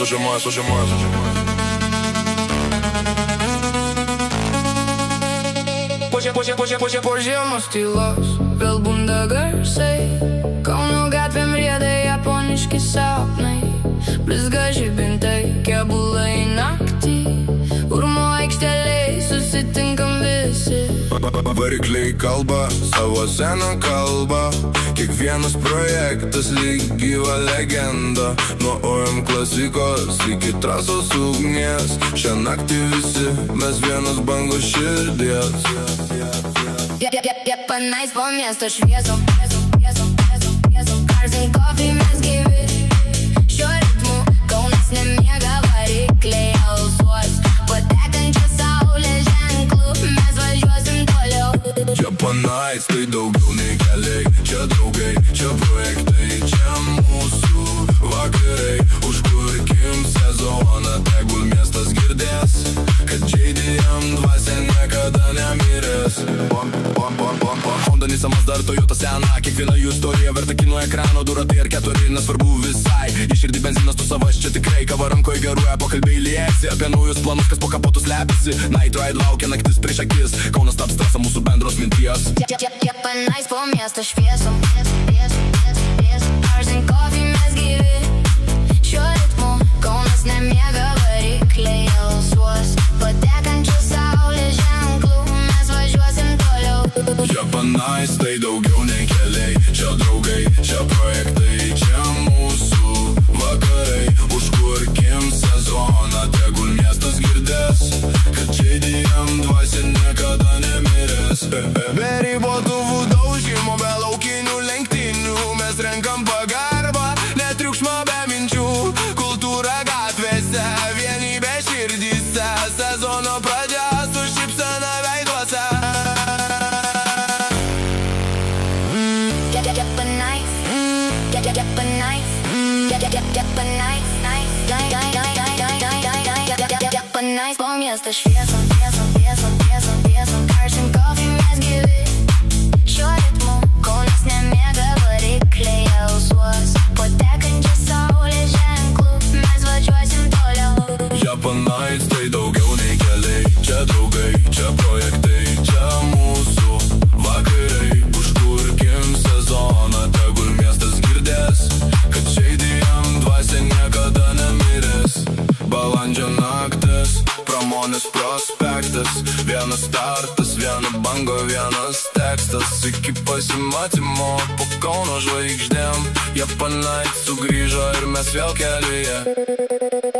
Уже мас. Por žiemos tylos vėl bunda garsai, Kauno gatvėm rieda japoniški sapnai, blizga žibintai, kėbulai naktį, Urmo aikšteliai susitinkam visi. Varikliai kalba savo seną kalbą, kiekvienas projektas lyg gyva legenda, nuo OM klasikos iki trasos ugnies, šią naktį visi mes vienos bangos širdies. Panais po miesto šviesom, Cars and coffee mes gyvi, šiuo ritmu Kaunas nemiega, varikliai alsuos, patekančią saulę ženklų mes važiuosim toliau. Čia panais, tai daugiau nei keliai, čia draugai, čia projektai, čia mūsų vakarai, užkurkim sezoną, tegul miestas girdės, kad JDM dvasia niekada nemirės. Honda, Nissanas dar Toyota sena, kiekviena jų istorija verta kino ekrano, du ratai ar keturi, nesvarbu visai, į širdį benzinas tu savas čia tikrai, kava rankoje geruoja, pokalbiai liesi, apie naujus planus, kas po kapotus slepiasi, Night Ride laukia naktis prieš akis, Kaunas taps trasa mūsų bendros minties. Panais po miesto šviesom, Cars and coffee mes gyvi, šiuo ritmu Kaunas nemiega, varikliai alsuos, patekančių saulės ženklų mes važiuosim toliau. Čia panais, tai daugiau nei keliai, čia draugai, čia projektai, čia mūsų vakarai, užkurkim sezoną, tegul miestas girdės, kad JDM dvasia niekada nemirės. Be ribotuvų daužymo, be laukinių lenktynių, mes renkam pagarbą, netriukšmą be minčių, kultūra gatvėse, vienybė širdyse, sezono pradžia su šypsena veiduose. Panais po miesto šviesom, Cars and coffee mes gyvi, šiuo ritmu Kaunas nemiega, varikliai alsuos, patekančią saulės ženklų mes važiuosim toliau. Čia panais, tai daugiau nei keliai, čia draugai, čia projektai, čia mūsų vakarai, užkurkim sezoną, tegul miestas girdės, kad JDM dvasia niekada nemirės. Balandžio naktis, Pramonės prospektas, vienas startas, viena bango, vienas tekstas, iki pasimatymo po Kauno žvaigždėm, jie panait sugrįžo ir mes vėl kelyje.